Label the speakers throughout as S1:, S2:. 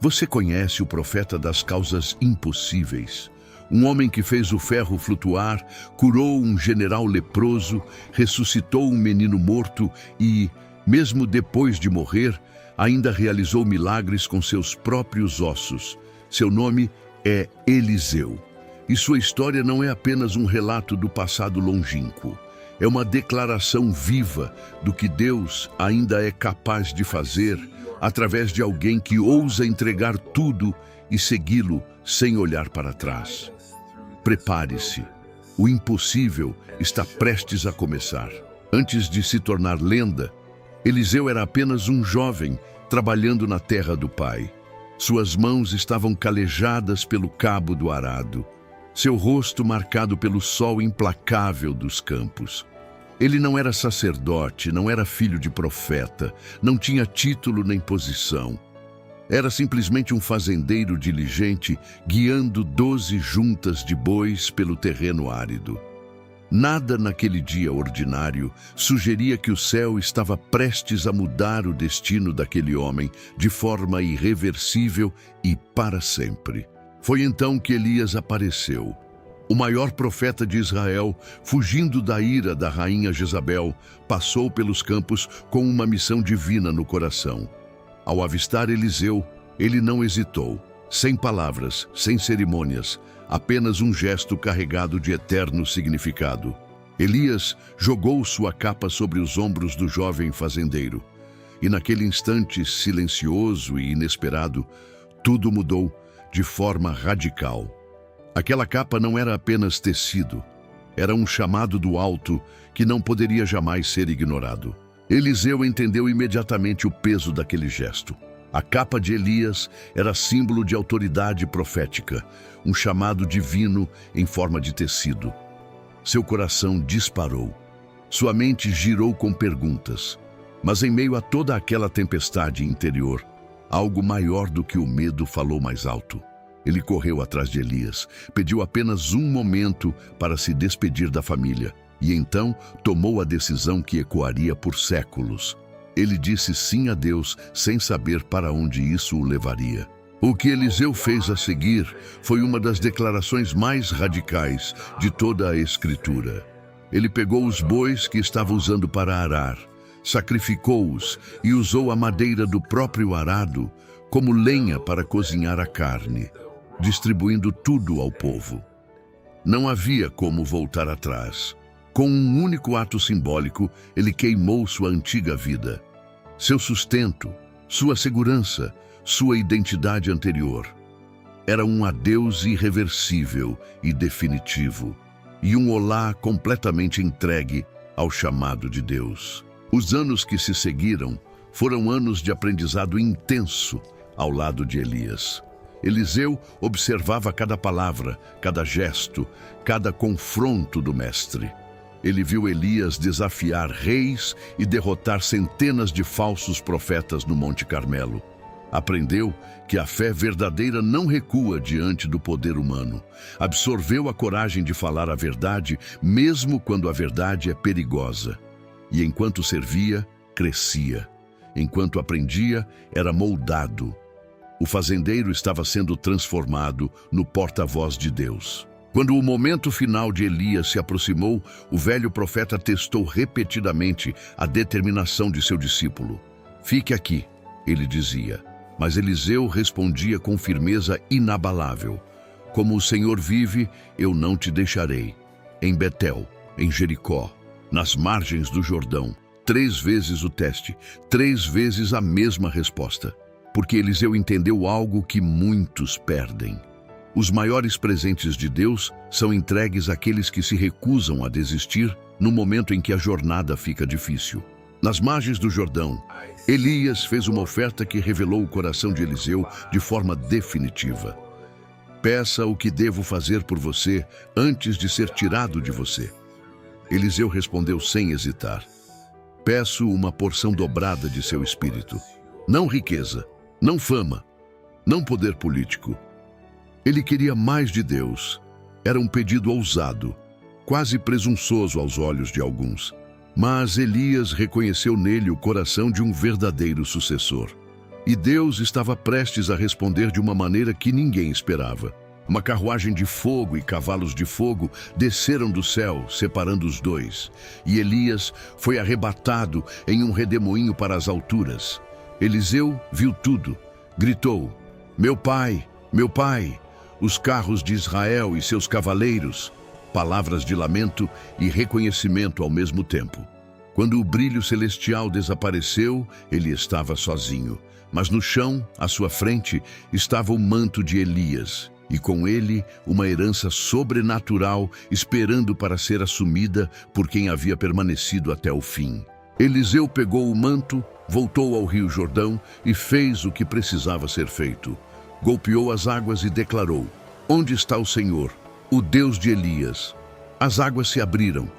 S1: Você conhece o profeta das causas impossíveis? Um homem que fez o ferro flutuar, curou um general leproso, ressuscitou um menino morto e, mesmo depois de morrer, ainda realizou milagres com seus próprios ossos. Seu nome é Eliseu. E sua história não é apenas um relato do passado longínquo. É uma declaração viva do que Deus ainda é capaz de fazer através de alguém que ousa entregar tudo e segui-lo sem olhar para trás. Prepare-se. O impossível está prestes a começar. Antes de se tornar lenda, Eliseu era apenas um jovem trabalhando na terra do pai. Suas mãos estavam calejadas pelo cabo do arado, seu rosto marcado pelo sol implacável dos campos. Ele não era sacerdote, não era filho de profeta, não tinha título nem posição. Era simplesmente um fazendeiro diligente guiando 12 juntas de bois pelo terreno árido. Nada naquele dia ordinário sugeria que o céu estava prestes a mudar o destino daquele homem de forma irreversível e para sempre. Foi então que Elias apareceu. O maior profeta de Israel, fugindo da ira da rainha Jezabel, passou pelos campos com uma missão divina no coração. Ao avistar Eliseu, ele não hesitou. Sem palavras, sem cerimônias, apenas um gesto carregado de eterno significado. Elias jogou sua capa sobre os ombros do jovem fazendeiro. E naquele instante silencioso e inesperado, tudo mudou de forma radical. Aquela capa não era apenas tecido, era um chamado do alto que não poderia jamais ser ignorado. Eliseu entendeu imediatamente o peso daquele gesto. A capa de Elias era símbolo de autoridade profética, um chamado divino em forma de tecido. Seu coração disparou. Sua mente girou com perguntas. Mas em meio a toda aquela tempestade interior, algo maior do que o medo falou mais alto. Ele correu atrás de Elias, pediu apenas um momento para se despedir da família e então tomou a decisão que ecoaria por séculos. Ele disse sim a Deus sem saber para onde isso o levaria. O que Eliseu fez a seguir foi uma das declarações mais radicais de toda a Escritura. Ele pegou os bois que estava usando para arar, sacrificou-os e usou a madeira do próprio arado como lenha para cozinhar a carne, distribuindo tudo ao povo. Não havia como voltar atrás. Com um único ato simbólico, ele queimou sua antiga vida, seu sustento, sua segurança, sua identidade anterior. Era um adeus irreversível e definitivo, e um olá completamente entregue ao chamado de Deus. Os anos que se seguiram foram anos de aprendizado intenso ao lado de Elias. Eliseu observava cada palavra, cada gesto, cada confronto do mestre. Ele viu Elias desafiar reis e derrotar centenas de falsos profetas no Monte Carmelo. Aprendeu que a fé verdadeira não recua diante do poder humano. Absorveu a coragem de falar a verdade, mesmo quando a verdade é perigosa. E enquanto servia, crescia. Enquanto aprendia, era moldado. O fazendeiro estava sendo transformado no porta-voz de Deus. Quando o momento final de Elias se aproximou, o velho profeta testou repetidamente a determinação de seu discípulo. "Fique aqui", ele dizia. Mas Eliseu respondia com firmeza inabalável: "Como o Senhor vive, eu não te deixarei." Em Betel, em Jericó, nas margens do Jordão, 3 vezes o teste, 3 vezes a mesma resposta. Porque Eliseu entendeu algo que muitos perdem. Os maiores presentes de Deus são entregues àqueles que se recusam a desistir no momento em que a jornada fica difícil. Nas margens do Jordão, Elias fez uma oferta que revelou o coração de Eliseu de forma definitiva. "Peça o que devo fazer por você antes de ser tirado de você." Eliseu respondeu sem hesitar: "Peço uma porção dobrada de seu espírito. Não riqueza, não fama, não poder político." Ele queria mais de Deus. Era um pedido ousado, quase presunçoso aos olhos de alguns. Mas Elias reconheceu nele o coração de um verdadeiro sucessor. E Deus estava prestes a responder de uma maneira que ninguém esperava. Uma carruagem de fogo e cavalos de fogo desceram do céu, separando os dois. E Elias foi arrebatado em um redemoinho para as alturas. Eliseu viu tudo. Gritou: meu pai, os carros de Israel e seus cavaleiros. Palavras de lamento e reconhecimento ao mesmo tempo. Quando o brilho celestial desapareceu, ele estava sozinho. Mas no chão, à sua frente, estava o manto de Elias, e com ele uma herança sobrenatural esperando para ser assumida por quem havia permanecido até o fim. Eliseu pegou o manto, voltou ao rio Jordão e fez o que precisava ser feito. Golpeou as águas e declarou: onde está o Senhor, o Deus de Elias? As águas se abriram.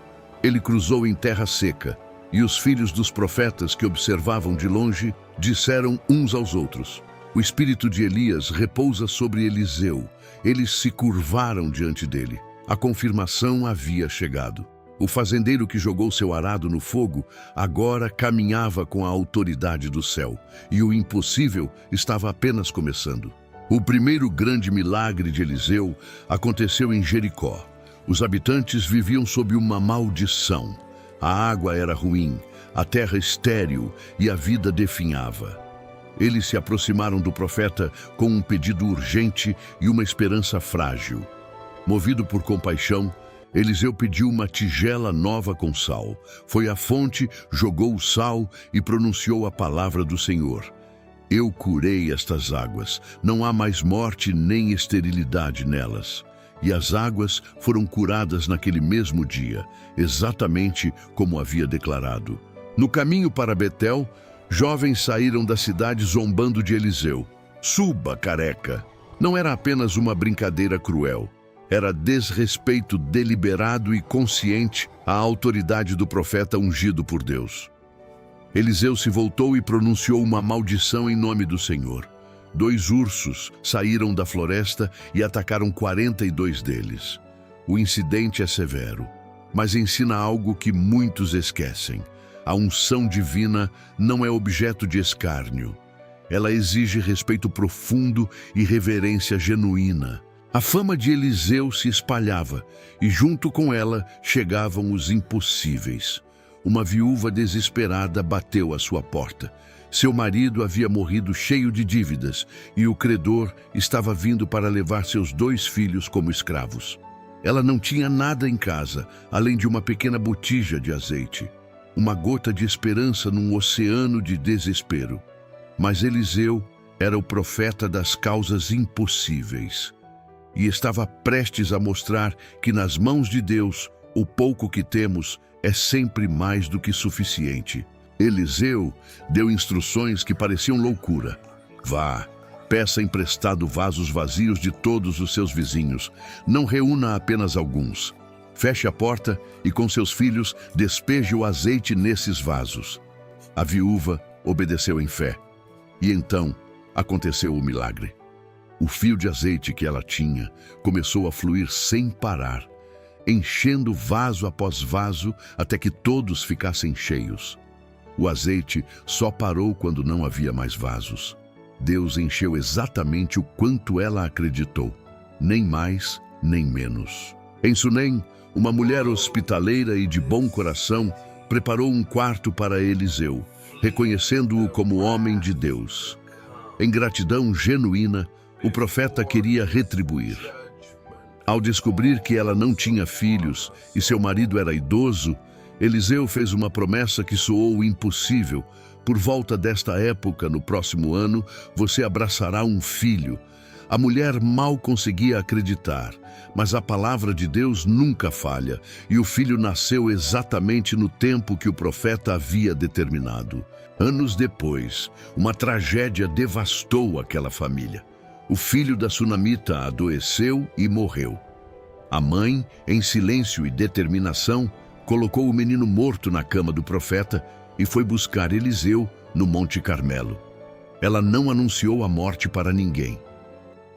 S1: Ele cruzou em terra seca. E os filhos dos profetas que observavam de longe disseram uns aos outros: o espírito de Elias repousa sobre Eliseu. Eles se curvaram diante dele. A confirmação havia chegado. O fazendeiro que jogou seu arado no fogo agora caminhava com a autoridade do céu. E o impossível estava apenas começando. O primeiro grande milagre de Eliseu aconteceu em Jericó. Os habitantes viviam sob uma maldição. A água era ruim, a terra estéril e a vida definhava. Eles se aproximaram do profeta com um pedido urgente e uma esperança frágil. Movido por compaixão, Eliseu pediu uma tigela nova com sal. Foi à fonte, jogou o sal e pronunciou a palavra do Senhor: eu curei estas águas, não há mais morte nem esterilidade nelas. E as águas foram curadas naquele mesmo dia, exatamente como havia declarado. No caminho para Betel, jovens saíram da cidade zombando de Eliseu. Suba, careca! Não era apenas uma brincadeira cruel. Era desrespeito deliberado e consciente à autoridade do profeta ungido por Deus. Eliseu se voltou e pronunciou uma maldição em nome do Senhor. 2 ursos saíram da floresta e atacaram 42 deles. O incidente é severo, mas ensina algo que muitos esquecem. A unção divina não é objeto de escárnio. Ela exige respeito profundo e reverência genuína. A fama de Eliseu se espalhava e junto com ela chegavam os impossíveis. Uma viúva desesperada bateu à sua porta. Seu marido havia morrido cheio de dívidas e o credor estava vindo para levar seus 2 filhos como escravos. Ela não tinha nada em casa, além de uma pequena botija de azeite. Uma gota de esperança num oceano de desespero. Mas Eliseu era o profeta das causas impossíveis. E estava prestes a mostrar que nas mãos de Deus, o pouco que temos é sempre mais do que suficiente. Eliseu deu instruções que pareciam loucura. Vá, peça emprestado vasos vazios de todos os seus vizinhos. Não reúna apenas alguns. Feche a porta e com seus filhos despeje o azeite nesses vasos. A viúva obedeceu em fé. E então aconteceu o milagre. O fio de azeite que ela tinha começou a fluir sem parar, enchendo vaso após vaso até que todos ficassem cheios. O azeite só parou quando não havia mais vasos. Deus encheu exatamente o quanto ela acreditou, nem mais, nem menos. Em Sunem, uma mulher hospitaleira e de bom coração preparou um quarto para Eliseu, reconhecendo-o como homem de Deus. Em gratidão genuína, o profeta queria retribuir. Ao descobrir que ela não tinha filhos e seu marido era idoso, Eliseu fez uma promessa que soou impossível. Por volta desta época, no próximo ano, você abraçará um filho. A mulher mal conseguia acreditar, mas a palavra de Deus nunca falha, e o filho nasceu exatamente no tempo que o profeta havia determinado. Anos depois, uma tragédia devastou aquela família. O filho da sunamita adoeceu e morreu. A mãe, em silêncio e determinação, colocou o menino morto na cama do profeta e foi buscar Eliseu no Monte Carmelo. Ela não anunciou a morte para ninguém.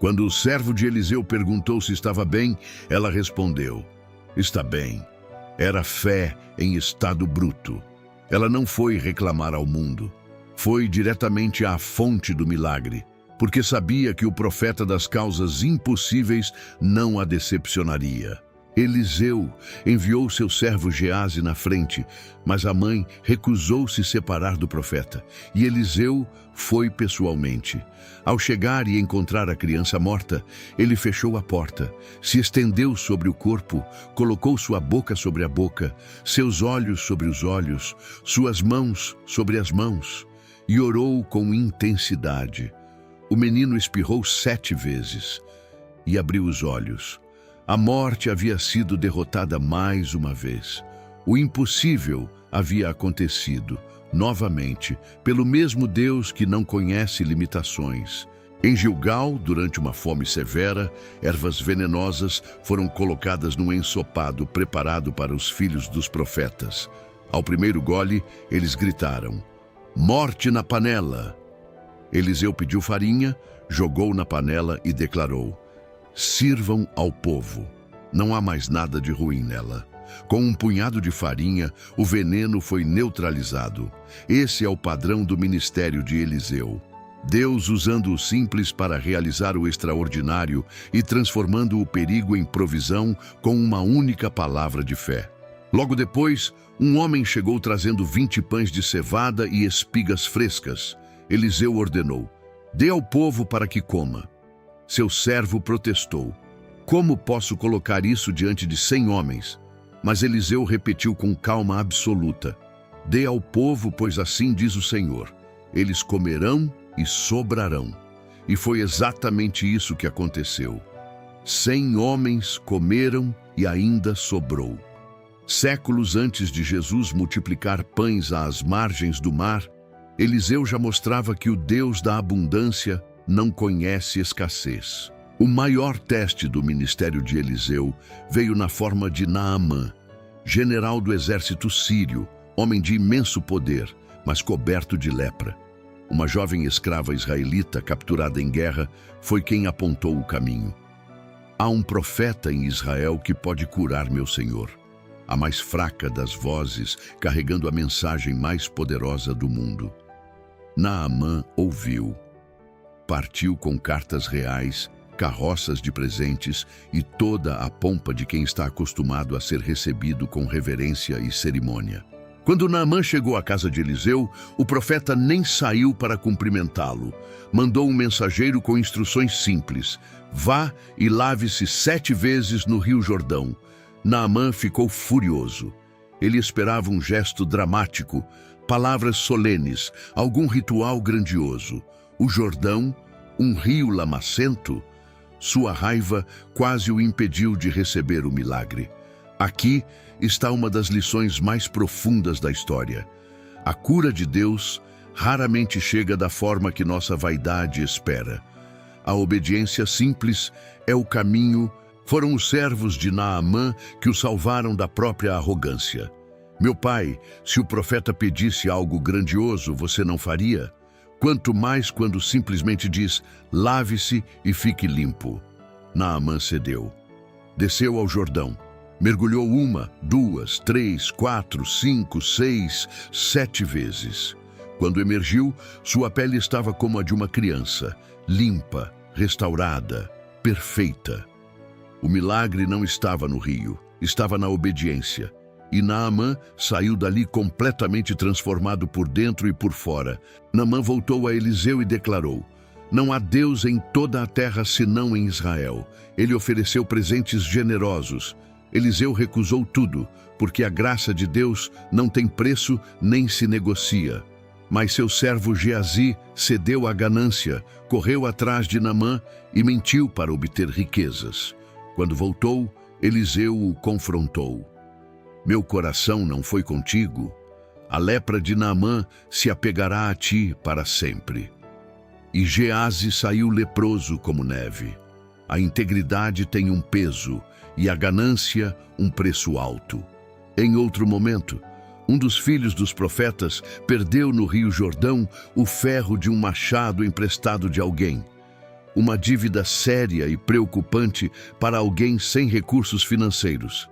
S1: Quando o servo de Eliseu perguntou se estava bem, ela respondeu: está bem. Era fé em estado bruto. Ela não foi reclamar ao mundo. Foi diretamente à fonte do milagre, porque sabia que o profeta das causas impossíveis não a decepcionaria. Eliseu enviou seu servo Geazi na frente, mas a mãe recusou-se separar do profeta, e Eliseu foi pessoalmente. Ao chegar e encontrar a criança morta, ele fechou a porta, se estendeu sobre o corpo, colocou sua boca sobre a boca, seus olhos sobre os olhos, suas mãos sobre as mãos, e orou com intensidade. O menino espirrou 7 vezes e abriu os olhos. A morte havia sido derrotada mais uma vez. O impossível havia acontecido, novamente, pelo mesmo Deus que não conhece limitações. Em Gilgal, durante uma fome severa, ervas venenosas foram colocadas num ensopado preparado para os filhos dos profetas. Ao primeiro gole, eles gritaram: "Morte na panela!" Eliseu pediu farinha, jogou na panela e declarou: "Sirvam ao povo. Não há mais nada de ruim nela." Com um punhado de farinha, o veneno foi neutralizado. Esse é o padrão do ministério de Eliseu. Deus usando o simples para realizar o extraordinário e transformando o perigo em provisão com uma única palavra de fé. Logo depois, um homem chegou trazendo 20 pães de cevada e espigas frescas. Eliseu ordenou: "Dê ao povo para que coma." Seu servo protestou: "Como posso colocar isso diante de 100 homens?" Mas Eliseu repetiu com calma absoluta: "Dê ao povo, pois assim diz o Senhor: eles comerão e sobrarão." E foi exatamente isso que aconteceu. 100 homens comeram e ainda sobrou. Séculos antes de Jesus multiplicar pães às margens do mar, Eliseu já mostrava que o Deus da abundância não conhece escassez. O maior teste do ministério de Eliseu veio na forma de Naamã, general do exército sírio, homem de imenso poder, mas coberto de lepra. Uma jovem escrava israelita capturada em guerra foi quem apontou o caminho. "Há um profeta em Israel que pode curar meu senhor." A mais fraca das vozes, carregando a mensagem mais poderosa do mundo. Naamã ouviu. Partiu com cartas reais, carroças de presentes e toda a pompa de quem está acostumado a ser recebido com reverência e cerimônia. Quando Naamã chegou à casa de Eliseu, o profeta nem saiu para cumprimentá-lo. Mandou um mensageiro com instruções simples: "Vá e lave-se 7 vezes no Rio Jordão." Naamã ficou furioso. Ele esperava um gesto dramático, palavras solenes, algum ritual grandioso. O Jordão, um rio lamacento? Sua raiva quase o impediu de receber o milagre. Aqui está uma das lições mais profundas da história. A cura de Deus raramente chega da forma que nossa vaidade espera. A obediência simples é o caminho. Foram os servos de Naamã que o salvaram da própria arrogância. "Meu pai, se o profeta pedisse algo grandioso, você não faria? Quanto mais quando simplesmente diz: lave-se e fique limpo." Naamã cedeu. Desceu ao Jordão. Mergulhou 1, 2, 3, 4, 5, 6, 7 vezes. Quando emergiu, sua pele estava como a de uma criança, limpa, restaurada, perfeita. O milagre não estava no rio, estava na obediência. E Naamã saiu dali completamente transformado por dentro e por fora. Naamã voltou a Eliseu e declarou: "Não há Deus em toda a terra senão em Israel." Ele ofereceu presentes generosos. Eliseu recusou tudo, porque a graça de Deus não tem preço nem se negocia. Mas seu servo Geazi cedeu à ganância, correu atrás de Naamã e mentiu para obter riquezas. Quando voltou, Eliseu o confrontou: "Meu coração não foi contigo? A lepra de Naamã se apegará a ti para sempre." E Geazi saiu leproso como neve. A integridade tem um peso e a ganância um preço alto. Em outro momento, um dos filhos dos profetas perdeu no Rio Jordão o ferro de um machado emprestado de alguém. Uma dívida séria e preocupante para alguém sem recursos financeiros.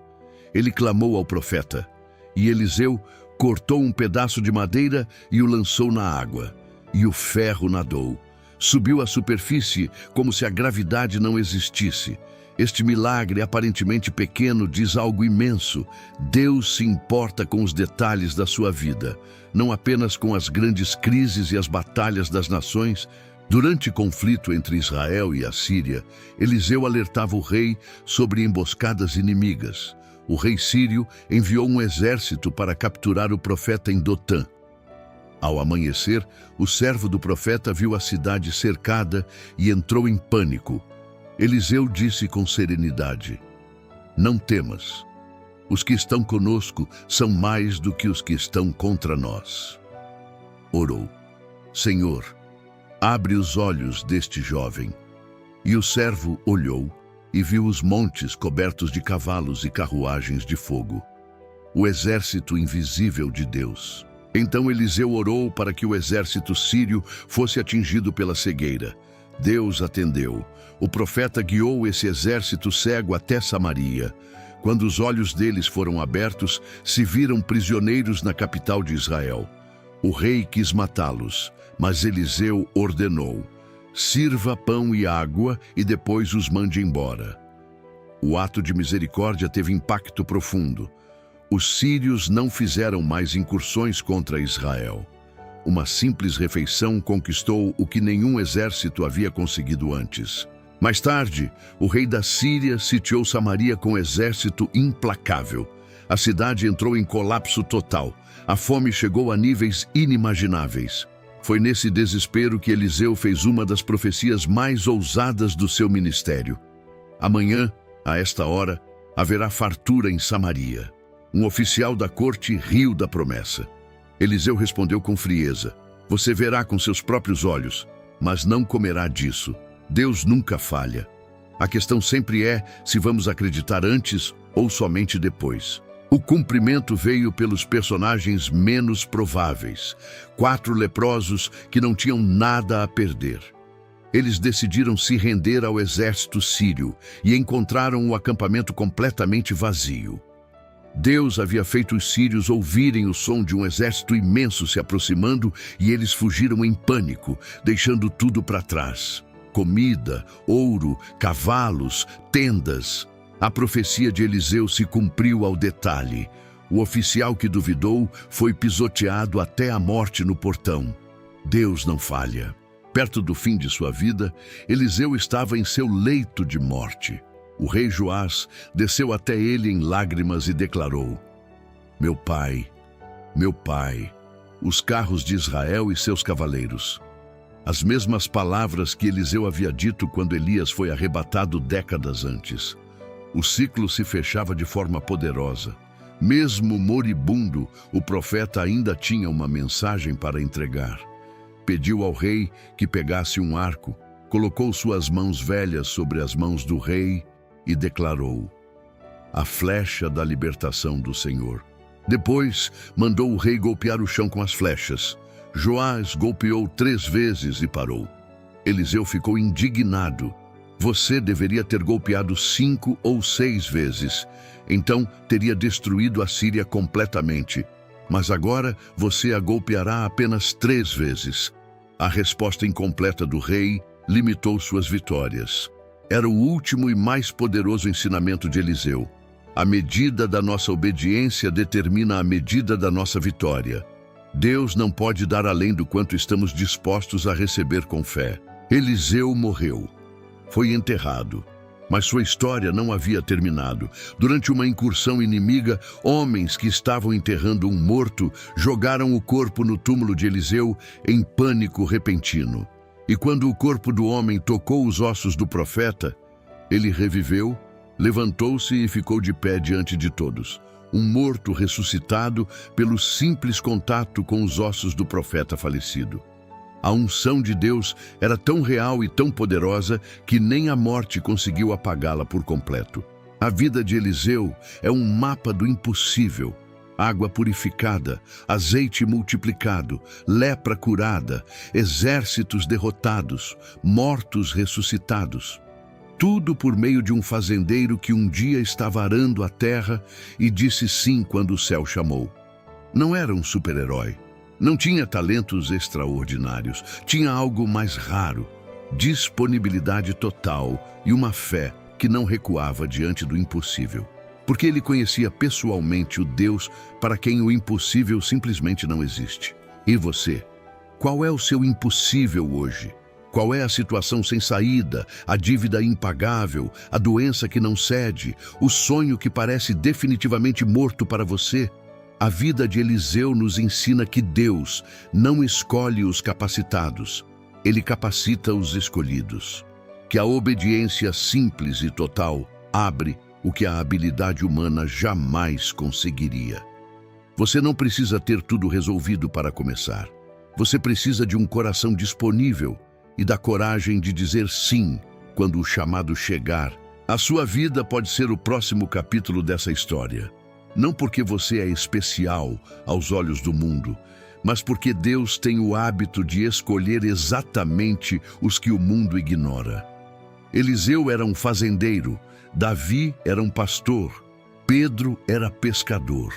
S1: Ele clamou ao profeta, e Eliseu cortou um pedaço de madeira e o lançou na água. E o ferro nadou. Subiu à superfície como se a gravidade não existisse. Este milagre, aparentemente pequeno, diz algo imenso. Deus se importa com os detalhes da sua vida, não apenas com as grandes crises e as batalhas das nações. Durante o conflito entre Israel e a Síria, Eliseu alertava o rei sobre emboscadas inimigas. O rei sírio enviou um exército para capturar o profeta em Dotã. Ao amanhecer, o servo do profeta viu a cidade cercada e entrou em pânico. Eliseu disse com serenidade: "Não temas. Os que estão conosco são mais do que os que estão contra nós." Orou: "Senhor, abre os olhos deste jovem." E o servo olhou e viu os montes cobertos de cavalos e carruagens de fogo, o exército invisível de Deus. Então Eliseu orou para que o exército sírio fosse atingido pela cegueira. Deus atendeu. O profeta guiou esse exército cego até Samaria. Quando os olhos deles foram abertos, se viram prisioneiros na capital de Israel. O rei quis matá-los, mas Eliseu ordenou: "Sirva pão e água e depois os mande embora." O ato de misericórdia teve impacto profundo. Os sírios não fizeram mais incursões contra Israel. Uma simples refeição conquistou o que nenhum exército havia conseguido antes. Mais tarde, o rei da Síria sitiou Samaria com um exército implacável. A cidade entrou em colapso total. A fome chegou a níveis inimagináveis. Foi nesse desespero que Eliseu fez uma das profecias mais ousadas do seu ministério. "Amanhã, a esta hora, haverá fartura em Samaria." Um oficial da corte riu da promessa. Eliseu respondeu com frieza: "Você verá com seus próprios olhos, mas não comerá disso." Deus nunca falha. A questão sempre é se vamos acreditar antes ou somente depois. O cumprimento veio pelos personagens menos prováveis. 4 leprosos que não tinham nada a perder. Eles decidiram se render ao exército sírio e encontraram o acampamento completamente vazio. Deus havia feito os sírios ouvirem o som de um exército imenso se aproximando e eles fugiram em pânico, deixando tudo para trás. Comida, ouro, cavalos, tendas. A profecia de Eliseu se cumpriu ao detalhe. O oficial que duvidou foi pisoteado até a morte no portão. Deus não falha. Perto do fim de sua vida, Eliseu estava em seu leito de morte. O rei Joás desceu até ele em lágrimas e declarou: meu pai, os carros de Israel e seus cavaleiros." As mesmas palavras que Eliseu havia dito quando Elias foi arrebatado décadas antes. O ciclo se fechava de forma poderosa. Mesmo moribundo, o profeta ainda tinha uma mensagem para entregar. Pediu ao rei que pegasse um arco, colocou suas mãos velhas sobre as mãos do rei e declarou: "A flecha da libertação do Senhor." Depois, mandou o rei golpear o chão com as flechas. Joás golpeou 3 vezes e parou. Eliseu ficou indignado. "Você deveria ter golpeado 5 ou 6 vezes. Então teria destruído a Síria completamente. Mas agora você a golpeará apenas 3 vezes. A resposta incompleta do rei limitou suas vitórias. Era o último e mais poderoso ensinamento de Eliseu. A medida da nossa obediência determina a medida da nossa vitória. Deus não pode dar além do quanto estamos dispostos a receber com fé. Eliseu morreu. Foi enterrado. Mas sua história não havia terminado. Durante uma incursão inimiga, homens que estavam enterrando um morto jogaram o corpo no túmulo de Eliseu em pânico repentino. E quando o corpo do homem tocou os ossos do profeta, ele reviveu, levantou-se e ficou de pé diante de todos. Um morto ressuscitado pelo simples contato com os ossos do profeta falecido. A unção de Deus era tão real e tão poderosa que nem a morte conseguiu apagá-la por completo. A vida de Eliseu é um mapa do impossível. Água purificada, azeite multiplicado, lepra curada, exércitos derrotados, mortos ressuscitados. Tudo por meio de um fazendeiro que um dia estava arando a terra e disse sim quando o céu chamou. Não era um super-herói. Não tinha talentos extraordinários. Tinha algo mais raro: disponibilidade total e uma fé que não recuava diante do impossível. Porque ele conhecia pessoalmente o Deus para quem o impossível simplesmente não existe. E você? Qual é o seu impossível hoje? Qual é a situação sem saída, a dívida impagável, a doença que não cede, o sonho que parece definitivamente morto para você? A vida de Eliseu nos ensina que Deus não escolhe os capacitados, Ele capacita os escolhidos. Que a obediência simples e total abre o que a habilidade humana jamais conseguiria. Você não precisa ter tudo resolvido para começar. Você precisa de um coração disponível e da coragem de dizer sim quando o chamado chegar. A sua vida pode ser o próximo capítulo dessa história. Não porque você é especial aos olhos do mundo, mas porque Deus tem o hábito de escolher exatamente os que o mundo ignora. Eliseu era um fazendeiro, Davi era um pastor, Pedro era pescador.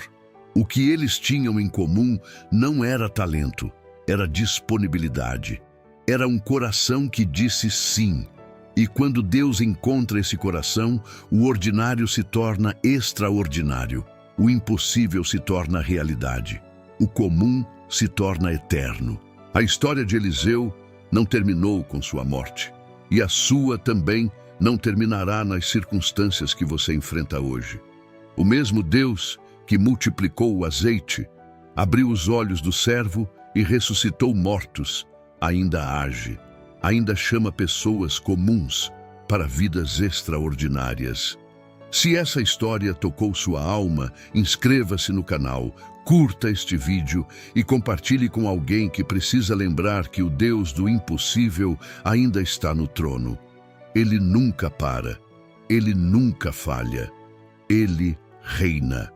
S1: O que eles tinham em comum não era talento, era disponibilidade. Era um coração que disse sim. E quando Deus encontra esse coração, o ordinário se torna extraordinário. O impossível se torna realidade. O comum se torna eterno. A história de Eliseu não terminou com sua morte. E a sua também não terminará nas circunstâncias que você enfrenta hoje. O mesmo Deus que multiplicou o azeite, abriu os olhos do servo e ressuscitou mortos, ainda age, ainda chama pessoas comuns para vidas extraordinárias. Se essa história tocou sua alma, inscreva-se no canal, curta este vídeo e compartilhe com alguém que precisa lembrar que o Deus do impossível ainda está no trono. Ele nunca para, Ele nunca falha, Ele reina.